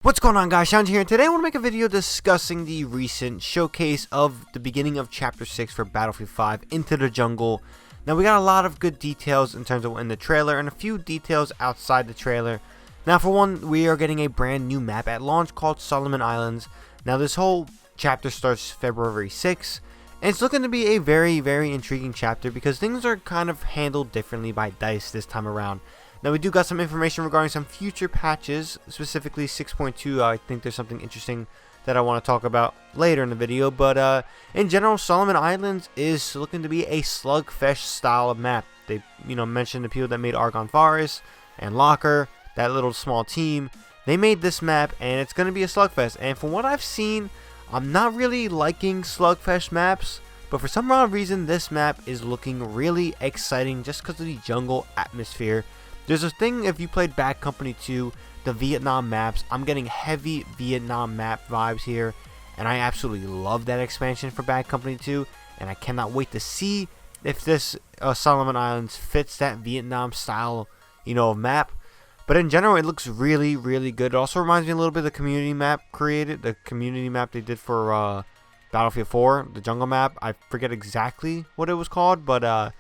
What's going on, guys? ShadowNinja here, and today I want to make a video discussing the recent showcase of the beginning of Chapter 6 for Battlefield 5, Into the Jungle. Now, we got a lot of good details in terms of in the trailer, and a few details outside the trailer. Now, for one, we are getting a brand new map at launch called Solomon Islands. Now, this whole chapter starts February 6th, and it's looking to be a very, very intriguing chapter because things are kind of handled differently by DICE this time around. Now, we do got some information regarding some future patches, specifically 6.2. I think there's something interesting that I want to talk about later in the video. But in general, Solomon Islands is looking to be a slugfest style of map. They, mentioned the people that made Argonne Forest and Locker, that little small team. They made this map, and it's going to be a slugfest. And from what I've seen, I'm not really liking slugfest maps. But for some odd reason, this map is looking really exciting just because of the jungle atmosphere. There's a thing, if you played Bad Company 2, the Vietnam maps, I'm getting heavy Vietnam map vibes here, and I absolutely love that expansion for Bad Company 2, and I cannot wait to see if this Solomon Islands fits that Vietnam style, map. But in general, it looks really, really good. It also reminds me a little bit of the community map the community map they did for Battlefield 4, the jungle map. I forget exactly what it was called, but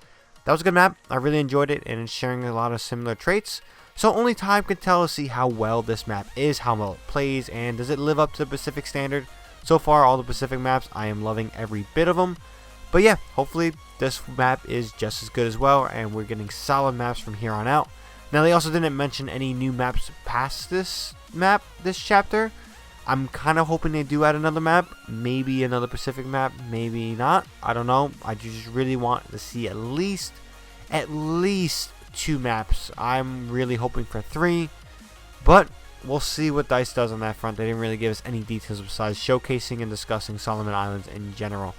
that was a good map. I really enjoyed it, and it's sharing a lot of similar traits. So only time can tell to see how well this map is, how well it plays, and does it live up to the Pacific standard. So far, all the Pacific maps, I am loving every bit of them. But yeah, hopefully this map is just as good as well, and we're getting solid maps from here on out. Now, they also didn't mention any new maps past this chapter. I'm kind of hoping they do add another map, maybe another Pacific map, maybe not. I don't know. I just really want to see at least 2 maps. I'm really hoping for 3, but we'll see what DICE does on that front. They didn't really give us any details besides showcasing and discussing Solomon Islands in general.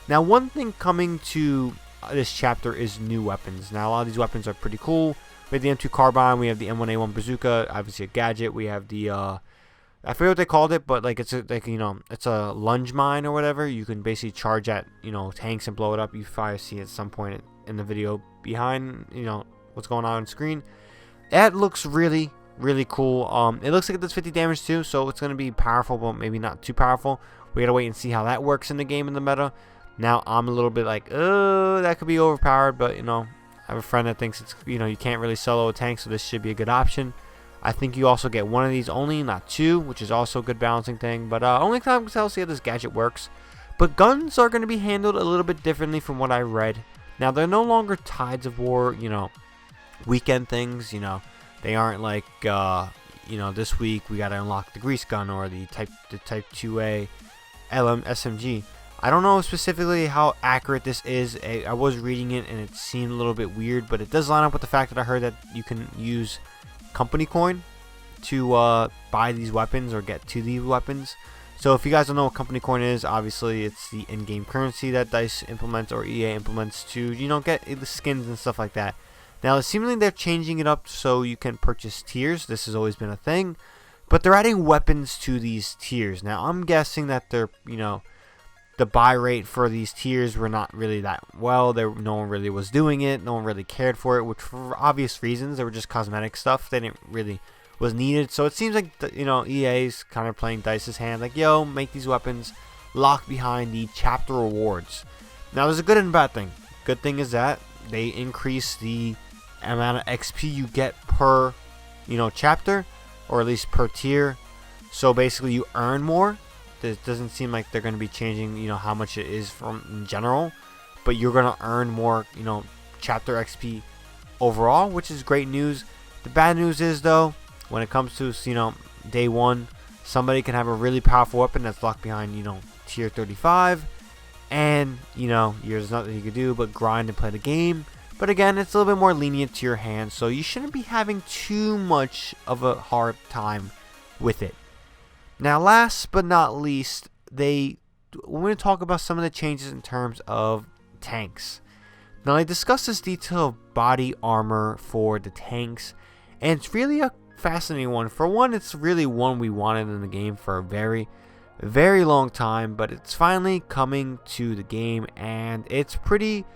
Now, one thing coming to this chapter is new weapons. Now, a lot of these weapons are pretty cool. We have the M2 carbine, we have the M1A1 bazooka, obviously a gadget. We have the I forget what they called it, but it's a lunge mine or whatever. You can basically charge at tanks and blow it up. You probably see it at some point in the video behind what's going on screen. That looks really, really cool. It looks like it does 50 damage too, so it's gonna be powerful, but maybe not too powerful. We gotta wait and see how that works in the game in the meta. Now I'm a little bit like, that could be overpowered, but I have a friend that thinks it's you can't really solo a tank, so this should be a good option. I think you also get 1 of these only, not 2, which is also a good balancing thing. But only time can tell, see how this gadget works. But guns are going to be handled a little bit differently from what I read. Now, they're no longer Tides of War, weekend things. They aren't like, this week we got to unlock the grease gun or the Type 2A SMG. I don't know specifically how accurate this is. I was reading it and it seemed a little bit weird, but it does line up with the fact that I heard that you can use company coin to buy these weapons or get to these weapons. So if you guys don't know what company coin is, obviously it's the in-game currency that DICE implements or EA implements to get the skins and stuff like that. Now, seemingly they're changing it up so you can purchase tiers. This has always been a thing, but they're adding weapons to these tiers. Now, I'm guessing that they're the buy rate for these tiers were not really that well. No one really was doing it. No one really cared for it, which for obvious reasons. They were just cosmetic stuff. They didn't really was needed. So it seems like EA's kind of playing DICE's hand. Like, yo, make these weapons lock behind the chapter rewards. Now, there's a good and bad thing. Good thing is that they increase the amount of XP you get per chapter, or at least per tier. So basically, you earn more. It doesn't seem like they're going to be changing, how much it is from in general, but you're going to earn more, chapter XP overall, which is great news. The bad news is, though, when it comes to, day 1, somebody can have a really powerful weapon that's locked behind, tier 35, and, there's nothing you can do but grind and play the game. But again, it's a little bit more lenient to your hands, so you shouldn't be having too much of a hard time with it. Now, last but not least, we're going to talk about some of the changes in terms of tanks. Now, I discussed this detail of body armor for the tanks, and it's really a fascinating one. For one, it's really one we wanted in the game for a very, very long time, but it's finally coming to the game, and it's pretty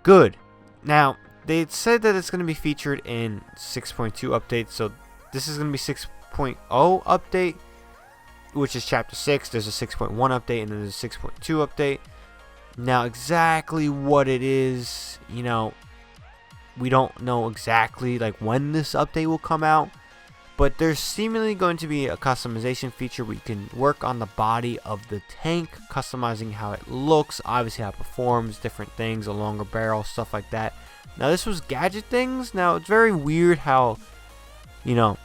good. Now, they said that it's going to be featured in 6.2 update, so this is going to be 6.0 update. which is chapter 6. There's a 6.1 update and then there's a 6.2 update. Now exactly what it is, you know, we don't know exactly like when this update will come out, but there's seemingly going to be a customization feature where you can work on the body of the tank, customizing how it looks, obviously how it performs, different things, a longer barrel, stuff like that. Now this was gadget things. Now it's very weird how, you know,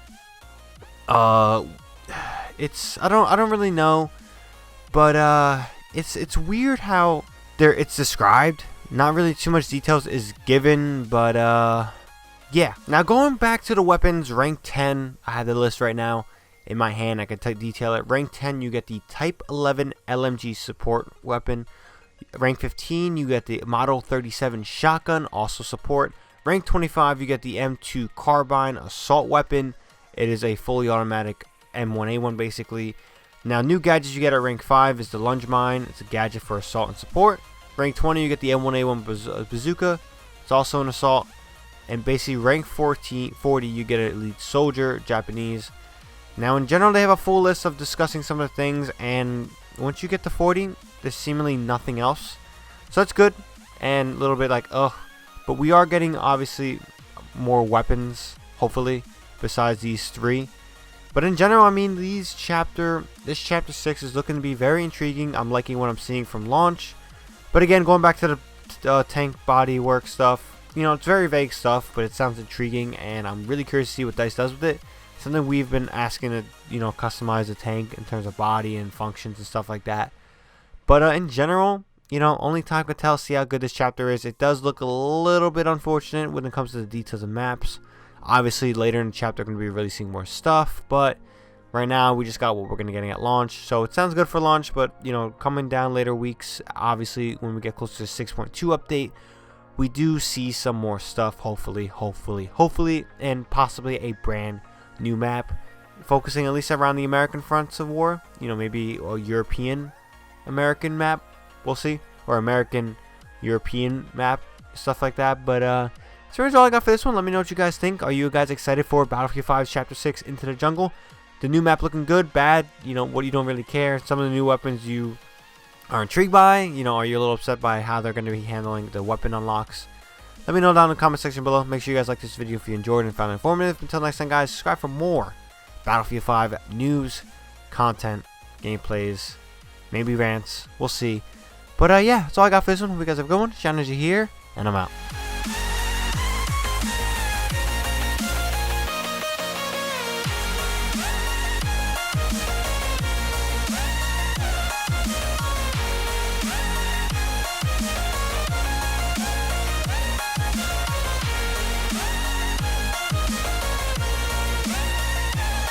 it's I don't really know, but it's weird how it's described. Not really too much details is given, but yeah. Now going back to the weapons, rank 10, I have the list right now in my hand. I can detail it. Rank 10, you get the Type 11 LMG support weapon. Rank 15, you get the Model 37 shotgun, also support. Rank 25, you get the M2 carbine assault weapon. It is a fully automatic M1A1 basically. Now new gadgets you get at rank 5 is the lunge mine. It's a gadget for assault and support. Rank 20, you get the M1A1 bazooka. It's also an assault. And basically rank 40, you get an elite soldier, Japanese. Now in general, they have a full list of discussing some of the things, and once you get to 40, there's seemingly nothing else. So that's good, and a little bit like, ugh. But we are getting, obviously, more weapons, hopefully, besides these 3. But in general, I mean, this chapter 6 is looking to be very intriguing. I'm liking what I'm seeing from launch. But again, going back to the tank body work stuff, you know, it's very vague stuff, but it sounds intriguing, and I'm really curious to see what DICE does with it. Something we've been asking to, you know, customize the tank in terms of body and functions and stuff like that. But in general, you know, only time can tell, see how good this chapter is. It does look a little bit unfortunate when it comes to the details of maps. Obviously, later in the chapter, we're going to be releasing more stuff, but right now, we just got what we're going to be getting at launch. So it sounds good for launch, but, you know, coming down later weeks, obviously, when we get closer to the 6.2 update, we do see some more stuff, hopefully, and possibly a brand new map, focusing at least around the American fronts of war. You know, maybe a European American map, we'll see, or American European map, stuff like that. But so here's all I got for this one. Let me know what you guys think. Are you guys excited for Battlefield 5's Chapter 6 Into the Jungle? The new map looking good, bad, you know, what you don't really care. Some of the new weapons you are intrigued by, you know, are you a little upset by how they're going to be handling the weapon unlocks? Let me know down in the comment section below. Make sure you guys like this video if you enjoyed and found it informative. Until next time, guys, subscribe for more Battlefield 5 news, content, gameplays, maybe rants. We'll see. But yeah, that's all I got for this one. Hope you guys have a good one. ShadowNinja here, and I'm out.